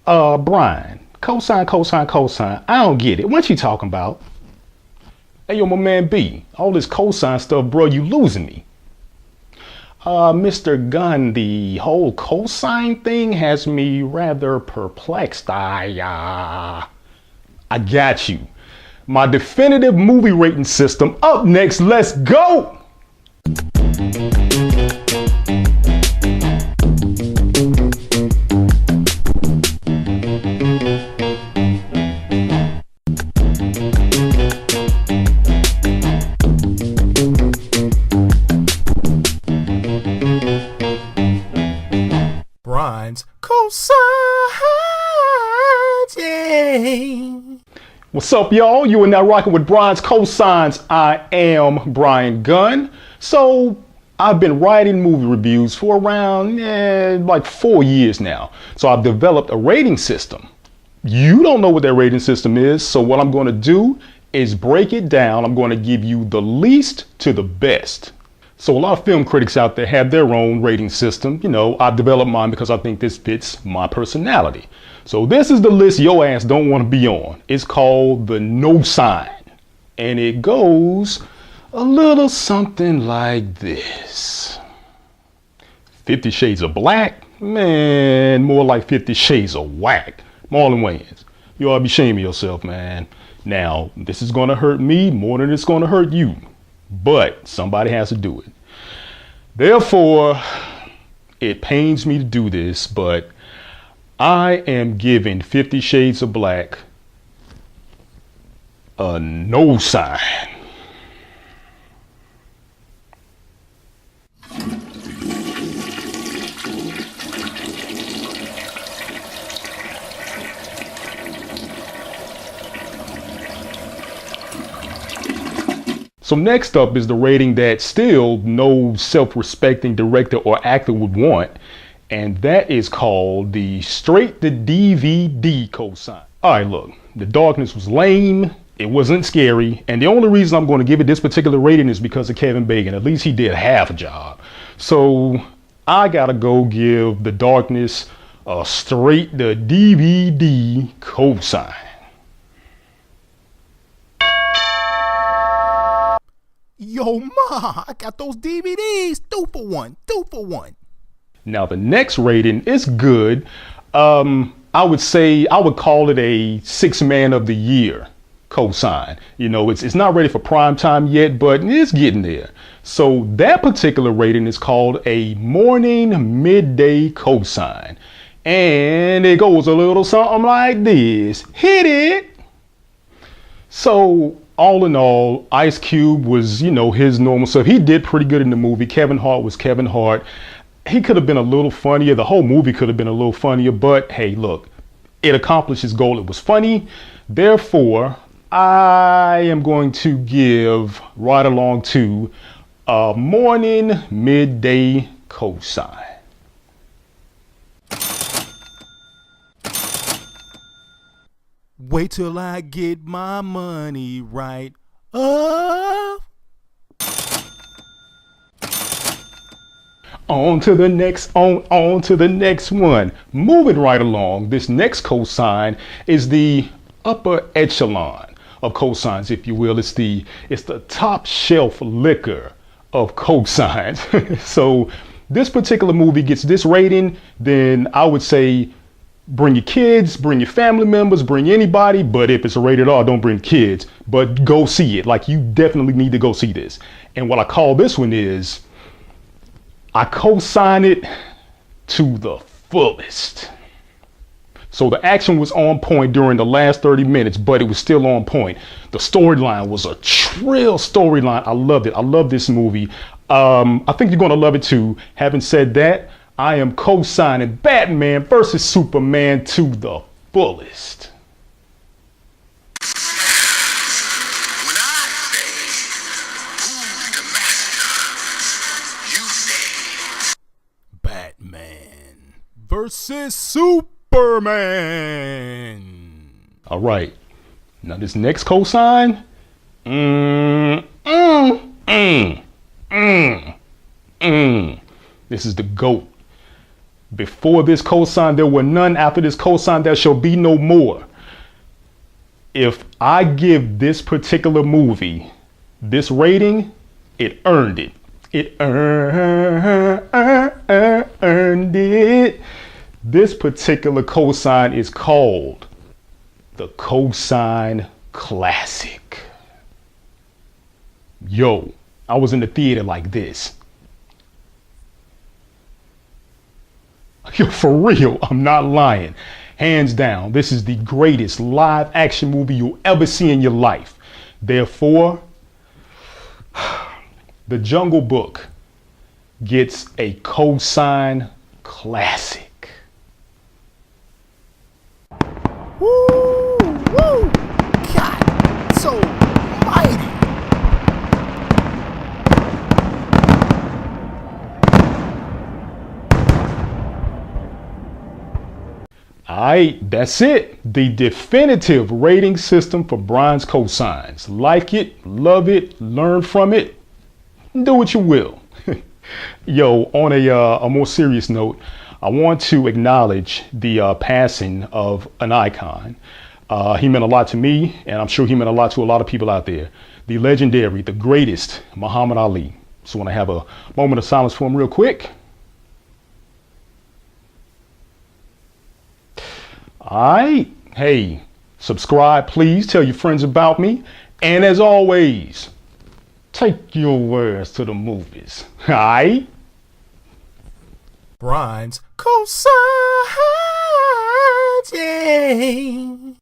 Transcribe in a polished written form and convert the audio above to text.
Brian, cosine, cosine, cosine. I don't get it. What you talking about? Hey, yo, my man B. All this cosine stuff, bro, you losing me. Mr. Gunn, the whole cosine thing has me rather perplexed. I got you. My definitive movie rating system up next. Let's go. Brian's cosines, yeah. What's up, y'all? You are now rocking with Brian's Cosines. I am Brian Gunn. So I've been writing movie reviews for around like 4 years now. So I've developed a rating system. You don't know what that rating system is. So what I'm going to do is break it down. I'm going to give you the least to the best. So a lot of film critics out there have their own rating system. You know, I've developed mine because I think this fits my personality. So this is the list your ass don't want to be on. It's called the no sign. And it goes a little something like this. 50 Shades of Black? Man, more like 50 Shades of Whack. Marlon Wayans, you ought to be ashamed of yourself, man. Now, this is going to hurt me more than it's going to hurt you. But somebody has to do it. Therefore, it pains me to do this, but I am giving 50 Shades of Black a no sign. So next up is the rating that still no self-respecting director or actor would want. And that is called the straight to DVD cosine. All right, look, The Darkness was lame. It wasn't scary. And the only reason I'm going to give it this particular rating is because of Kevin Bacon. At least he did half a job. So I got to go give The Darkness a straight to DVD cosine. Yo, ma, I got those DVDs. 2 for 1, 2 for 1. Now the next rating is good. I would call it a 6 Man of the Year cosine. You know, it's not ready for prime time yet, but it's getting there. So that particular rating is called a morning midday cosine. And it goes a little something like this. Hit it. So all in all, Ice Cube was, you know, his normal stuff. He did pretty good in the movie. Kevin Hart was Kevin Hart. He could have been a little funnier. The whole movie could have been a little funnier, but hey, look, it accomplished its goal. It was funny. Therefore, I am going to give right along to a morning midday cosine. Wait till I get my money right up. On to the next, on to the next one. Moving right along, this next cosine is the upper echelon of cosines, if you will. It's the top shelf liquor of cosines. So this particular movie gets this rating, then I would say bring your kids, bring your family members, bring anybody, but if it's a rated R, don't bring kids, but go see it. Like, you definitely need to go see this. And what I call this one is, I co-sign it to the fullest. So the action was on point during the last 30 minutes, but it was still on point. The storyline was a trill storyline. I loved it. I love this movie. I think you're going to love it too. Having said that, I am co-signing Batman versus Superman to the fullest. When I say, who's the master? You say, Batman versus Superman. All right. Now this next cosign. This is the GOAT. Before this cosign, there were none. After this cosign, there shall be no more. If I give this particular movie this rating, it earned it. It earned it. This particular cosign is called the cosign classic. Yo, I was in the theater like this. Yo, for real, I'm not lying. Hands down, this is the greatest live action movie you'll ever see in your life. Therefore, The Jungle Book gets a cosign classic. Woo, woo. God, so mighty. Alright, that's it. The definitive rating system for Brian's cosigns. Like it, love it, learn from it, do what you will. Yo, on a more serious note, I want to acknowledge the passing of an icon. He meant a lot to me, and I'm sure he meant a lot to a lot of people out there. The legendary, the greatest, Muhammad Ali. So I want to have a moment of silence for him real quick. Alright, hey, subscribe please, tell your friends about me, and as always, take your ass to the movies. Alright? Brian's cosigns, yeah.